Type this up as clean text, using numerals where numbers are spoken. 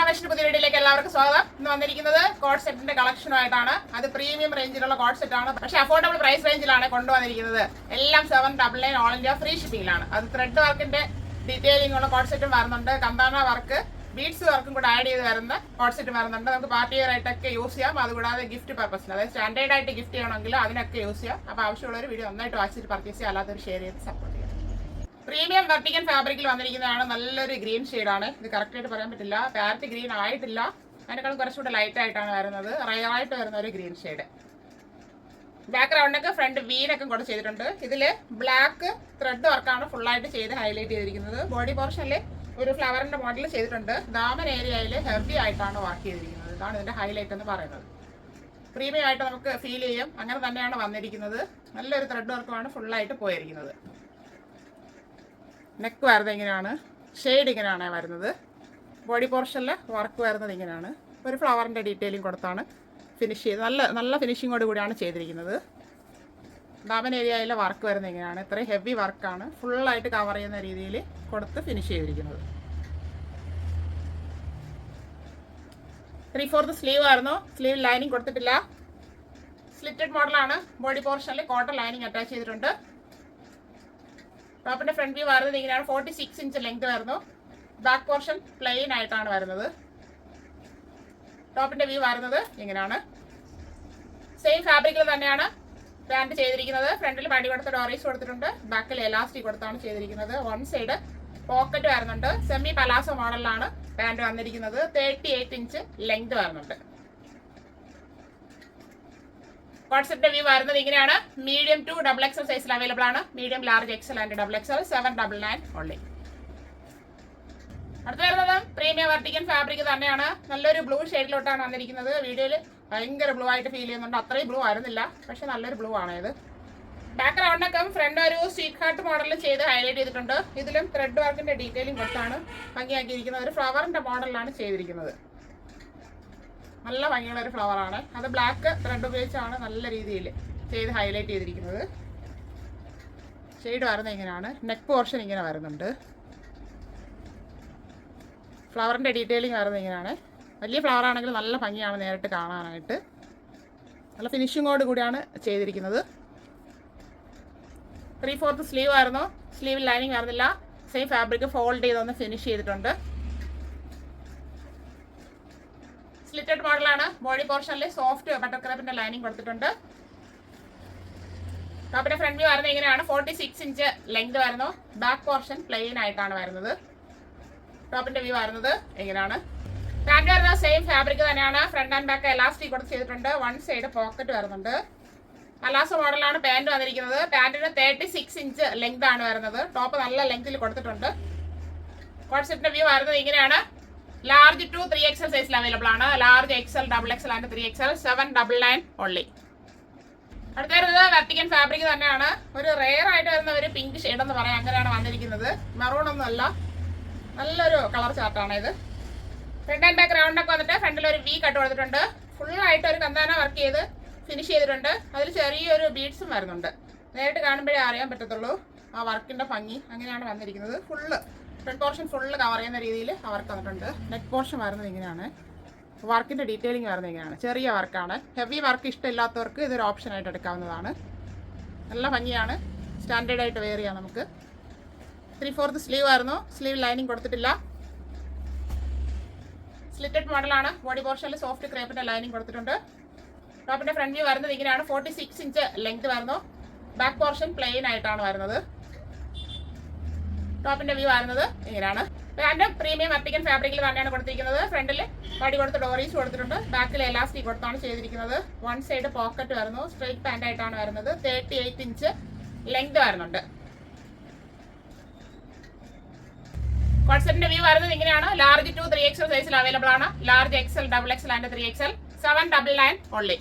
ഫാഷന്റെ പുതിയ വീഡിയോയിലേക്ക് എല്ലാവർക്കും സ്വാഗതം. ഇന്ന് വന്നിരിക്കുന്നത് കോഡ് സെറ്റിന്റെ കളക്ഷനുമായിട്ടാണ്. അത് പ്രീമിയം റേഞ്ചിലുള്ള കോഡ് സെറ്റ് ആണ്, പക്ഷേ അഫോർഡബിൾ പ്രൈസ് റേഞ്ചിലാണ് കൊണ്ടുവന്നിരിക്കുന്നത്. എല്ലാം 799 ഓൾ ഇന്ത്യ ഫ്രീ ഷിപ്പിംഗിലാണ്. അത് ത്രെഡ് വർക്കിന്റെ ഡീറ്റെയിലിംഗ് ഉള്ള കോഡ് സെറ്റും വരുന്നുണ്ട്. കന്താന വർക്ക്, ബീഡ്സ് വർക്കും കൂടെ ആഡ് ചെയ്ത് വരുന്ന കോഡ് സെറ്റ് വരുന്നുണ്ട്. നമുക്ക് പാർട്ടി വെയർ ആയിട്ടൊക്കെ യൂസ് ചെയ്യാം. അതുകൂടാതെ ഗിഫ്റ്റ് പർപ്പസിന്, അതായത് സ്റ്റാൻഡേർഡ് ആയിട്ട് ഗിഫ്റ്റ് ചെയ്യണമെങ്കിൽ അതിനൊക്കെ യൂസ് ചെയ്യാം. അപ്പോൾ ആവശ്യമുള്ള ഒരു വീഡിയോ നന്നായിട്ട് വാച്ച് ചെയ്ത് പർച്ചേസ് ചെയ്യാം, അല്ലാത്തൊരു ഷെയർ ചെയ്ത് സപ്പോർട്ട് ചെയ്യാം. പ്രീമിയം വെർട്ടിക്കൻ ഫാബ്രിക്കിൽ വന്നിരിക്കുന്നതാണ്. നല്ലൊരു ഗ്രീൻ ഷെയ്ഡാണ്. ഇത് കറക്റ്റ് ആയിട്ട് പറയാൻ പറ്റില്ല, പാരറ്റ് ഗ്രീൻ ആയിട്ടില്ല, അതിനേക്കാളും കുറച്ചുകൂടെ ലൈറ്റ് ആയിട്ടാണ് വരുന്നത്. റയറായിട്ട് വരുന്ന ഒരു ഗ്രീൻ ഷെയ്ഡ്. ബാക്ക്ഗ്രൗണ്ടൊക്കെ ഫ്രണ്ട് വീനൊക്കെ കൂടെ ചെയ്തിട്ടുണ്ട്. ഇതിൽ ബ്ലാക്ക് ത്രെഡ് വർക്കാണ് ഫുള്ളായിട്ട് ചെയ്ത് ഹൈലൈറ്റ് ചെയ്തിരിക്കുന്നത്. ബോഡി പോർഷനിൽ ഒരു ഫ്ലവറിന്റെ മോഡൽ ചെയ്തിട്ടുണ്ട്. ദാമൻ ഏരിയയിൽ ഹെവി ആയിട്ടാണ് വർക്ക് ചെയ്തിരിക്കുന്നത്. ഇതാണ് ഇതിന്റെ ഹൈലൈറ്റ് എന്ന് പറയുന്നത്. പ്രീമിയം ആയിട്ട് നമുക്ക് ഫീൽ ചെയ്യും. അങ്ങനെ തന്നെയാണ് വന്നിരിക്കുന്നത്. നല്ലൊരു ത്രെഡ് വർക്കുമാണ് ഫുള്ളായിട്ട് പോയിരിക്കുന്നത്. നെക്ക് വരുന്നത് ഇങ്ങനെയാണ്, ഷെയ്ഡ് ഇങ്ങനെയാണ് വരുന്നത്. ബോഡി പോർഷനിൽ വർക്ക് വരുന്നത് ഇങ്ങനെയാണ്. ഒരു ഫ്ലവറിൻ്റെ ഡീറ്റെയിലിംഗ് കൊടുത്താണ് ഫിനിഷ് ചെയ്ത് നല്ല ഫിനിഷിങ്ങോട് കൂടിയാണ് ചെയ്തിരിക്കുന്നത്. ദാമൻ ഏരിയയിലെ വർക്ക് വരുന്നത് ഇങ്ങനെയാണ്. ഇത്രയും ഹെവി വർക്കാണ് ഫുള്ളായിട്ട് കവർ ചെയ്യുന്ന രീതിയിൽ കൊടുത്ത് ഫിനിഷ് ചെയ്തിരിക്കുന്നത്. 3/4 സ്ലീവ് ആയിരുന്നു. സ്ലീവ് ലൈനിങ് കൊടുത്തിട്ടില്ല. സ്ലിറ്റഡ് മോഡലാണ്. ബോഡി പോർഷനിൽ കോട്ടൺ ലൈനിങ് അറ്റാച്ച് ചെയ്തിട്ടുണ്ട്. ടോപ്പിന്റെ ഫ്രണ്ട് വ്യൂ വരുന്നത് ഇങ്ങനെയാണ്. 46 ഇഞ്ച് ലെങ്ത് വരുന്നു. ബാക്ക് പോർഷൻ പ്ലെയിൻ ആയിട്ടാണ് വരുന്നത്. ടോപ്പിന്റെ വ്യൂ വരുന്നത് ഇങ്ങനെയാണ്. സെയിം ഫാബ്രിക്കിൽ തന്നെയാണ് പാൻറ് ചെയ്തിരിക്കുന്നത്. ഫ്രണ്ടിൽ പടി കൊടുത്ത ഡോറീസ് കൊടുത്തിട്ടുണ്ട്. ബാക്കിൽ എലാസ്റ്റിക് കൊടുത്താണ് ചെയ്തിരിക്കുന്നത്. വൺ സൈഡ് പോക്കറ്റ് വരുന്നുണ്ട്. സെമി പലാസോ മോഡലിലാണ് പാൻറ് വന്നിരിക്കുന്നത്. 38 ഇഞ്ച് ലെങ്ത് വരുന്നുണ്ട്. വാട്സപ്പിന്റെ വ്യൂ വരുന്നത് ഇങ്ങനെയാണ്. മീഡിയം ടു XXL സൈസിൽ അവൈലബിൾ ആണ്. Medium, large, Excel and XXL 799 only. അടുത്ത് വരുന്നത് പ്രീമിയം വെർട്ടിക്കൻ ഫാബ്രിക് തന്നെയാണ്. നല്ലൊരു ബ്ലൂ ഷെയ്ഡിലോട്ടാണ് വന്നിരിക്കുന്നത്. വീഡിയോയിൽ ഭയങ്കര ബ്ലൂ ആയിട്ട് ഫീൽ ചെയ്യുന്നുണ്ട്. അത്രയും ബ്ലൂ ആയിരുന്നില്ല, പക്ഷെ നല്ലൊരു ബ്ലൂ ആണ് ഇത്. ബാക്ക്ഗ്രൗണ്ടൊക്കെ ഫ്രണ്ട് ഒരു സ്വീറ്റ് ഹാർട്ട് മോഡലിൽ ചെയ്ത് ഹൈലൈറ്റ് ചെയ്തിട്ടുണ്ട്. ഇതിലും ത്രെഡ് വർക്കിന്റെ ഡീറ്റെയിലിംഗ് കൊടുത്താണ് ഭംഗിയാക്കിയിരിക്കുന്നത്. ഒരു ഫ്ലവറിന്റെ മോഡലിലാണ് ചെയ്തിരിക്കുന്നത്. നല്ല ഭംഗിയുള്ള ഒരു ഫ്ലവറാണ്. അത് ബ്ലാക്ക് ത്രെഡ് ഉപയോഗിച്ചാണ് നല്ല രീതിയിൽ ചെയ്ത് ഹൈലൈറ്റ് ചെയ്തിരിക്കുന്നത്. ഷെയ്ഡ് വരുന്നത് ഇങ്ങനെയാണ്. നെക്ക് പോർഷൻ ഇങ്ങനെ വരുന്നുണ്ട്. ഫ്ലവറിൻ്റെ ഡീറ്റെയിലിംഗ് വരുന്നത് ഇങ്ങനെയാണ്. വലിയ ഫ്ലവർ ആണെങ്കിൽ നല്ല ഭംഗിയാണ് നേരിട്ട് കാണാനായിട്ട്. നല്ല ഫിനിഷിങ്ങോട് കൂടിയാണ് ചെയ്തിരിക്കുന്നത്. 3/4 സ്ലീവ് ആയിരുന്നു. സ്ലീവിൽ ലൈനിങ് വരുന്നില്ല. സെയിം ഫാബ്രിക് ഫോൾഡ് ചെയ്തൊന്ന് ഫിനിഷ് ചെയ്തിട്ടുണ്ട്. സ്ലിറ്റഡ് മോഡലാണ്. ബോഡി പോർഷനിൽ സോഫ്റ്റ് ബട്ടർ ക്രേപ്പിന്റെ ലൈനിങ് കൊടുത്തിട്ടുണ്ട്. ടോപ്പിന്റെ ഫ്രണ്ട് വ്യൂ വരുന്നത് ഇങ്ങനെയാണ്. 46 ഇഞ്ച് ലെങ്ത് വരുന്നു. ബാക്ക് പോർഷൻ പ്ലെയിൻ ആയിട്ടാണ് വരുന്നത്. ടോപ്പിന്റെ വ്യൂ വരുന്നത് ഇങ്ങനെയാണ്. പാൻറ് വരുന്നത് സെയിം ഫാബ്രിക് തന്നെയാണ്. ഫ്രണ്ട് ആൻഡ് ബാക്ക് എലാസ്റ്റിക് കൊടുത്ത് ചെയ്തിട്ടുണ്ട്. വൺ സൈഡ് പോക്കറ്റ് വരുന്നുണ്ട്. അലാസോ മോഡലാണ് പാൻറ് വന്നിരിക്കുന്നത്. പാൻറിന് 36 ഇഞ്ച് ലെങ്ത് ആണ് വരുന്നത്. ടോപ്പ് നല്ല ലെങ്തിൽ കൊടുത്തിട്ടുണ്ട്. വാട്സപ്പിന്റെ വ്യൂ വരുന്നത് ഇങ്ങനെയാണ്. ലാർജ് ടു 3XL സൈസിൽ അവൈലബിൾ ആണ്. Large, XL, XXL and 3XL 799 only. അടുത്ത വരുന്നത് വെർട്ടിക്കൻ ഫാബ്രിക് തന്നെയാണ്. ഒരു റെയർ ആയിട്ട് വരുന്ന ഒരു പിങ്ക് ഷെയ്ഡ് എന്ന് പറയാം. അങ്ങനെയാണ് വന്നിരിക്കുന്നത്. മെറൂൺ ഒന്നും അല്ല, നല്ലൊരു കളർ ചാർട്ടാണ് ഇത്. ഫ്രണ്ട് ആൻഡ് ബാക്ക് റൗണ്ടൊക്കെ വന്നിട്ട് ഫ്രണ്ടിൽ ഒരു വി കട്ട് കൊടുത്തിട്ടുണ്ട്. ഫുള്ളായിട്ട് ഒരു കന്താന വർക്ക് ചെയ്ത് ഫിനിഷ് ചെയ്തിട്ടുണ്ട്. അതിൽ ചെറിയൊരു ബീഡ്സും വരുന്നുണ്ട്. നേരിട്ട് കാണുമ്പോഴേ അറിയാൻ പറ്റത്തുള്ളൂ ആ വർക്കിന്റെ ഭംഗി. അങ്ങനെയാണ് വന്നിരിക്കുന്നത്. ഫ്രണ്ട് പോർഷൻ ഫുള്ള് കവർ ചെയ്യുന്ന രീതിയിൽ വർക്ക് വന്നിട്ടുണ്ട്. നെക്ക് പോർഷൻ വരുന്നത് ഇങ്ങനെയാണ്. വർക്കിന്റെ ഡീറ്റെയിലിംഗ് വരുന്നത് ഇങ്ങനെയാണ്. ചെറിയ വർക്കാണ്. ഹെവി വർക്ക് ഇഷ്ടമില്ലാത്തവർക്ക് ഇതൊരു ഓപ്ഷൻ ആയിട്ട് എടുക്കാവുന്നതാണ്. നല്ല ഭംഗിയാണ്. സ്റ്റാൻഡേർഡ് ആയിട്ട് വെയർ ചെയ്യാം നമുക്ക്. 3/4 സ്ലീവ് ആയിരുന്നു. സ്ലീവ് ലൈനിങ് കൊടുത്തിട്ടില്ല. സ്ലിറ്റഡ് മോഡലാണ്. ബോഡി പോർഷനിൽ സോഫ്റ്റ് ക്രേപ്പിന്റെ ലൈനിങ് കൊടുത്തിട്ടുണ്ട്. ടോപ്പിന്റെ ഫ്രണ്ട് വ്യൂ വരുന്നത് ഇങ്ങനെയാണ്. 46 ഇഞ്ച് ലെങ്ത് വരുന്നു. ബാക്ക് പോർഷൻ പ്ലെയിൻ ആയിട്ടാണ് വരുന്നത്. ടോപ്പിന്റെ വ്യൂ വരുന്നത് ഇങ്ങനെയാണ്. പാൻറ് പ്രീമിയം വെർട്ടിക്കൻ ഫാബ്രിക്കിൽ തന്നെയാണ് കൊടുത്തിരിക്കുന്നത്. ഫ്രണ്ടിൽ പടി കൊടുത്ത് ഡോറീസ് കൊടുത്തിട്ടുണ്ട്. ബാക്കിൽ എലാസ്റ്റിക് കൊടുത്താണ് ചെയ്തിരിക്കുന്നത്. വൺ സൈഡ് പോക്കറ്റ് വരുന്നു. സ്ട്രെയിറ്റ് പാൻറ് ആയിട്ടാണ് വരുന്നത്. 38 ഇഞ്ച് ലെങ്ത് വരുന്നുണ്ട്. കോൺസെപ്റ്റിന്റെ വ്യൂ വരുന്നത് ഇങ്ങനെയാണ്. ലാർജ് ടു 3XL സൈസിൽ അവൈലബിൾ ആണ്. Large, XL, XXL and 3XL 799 only.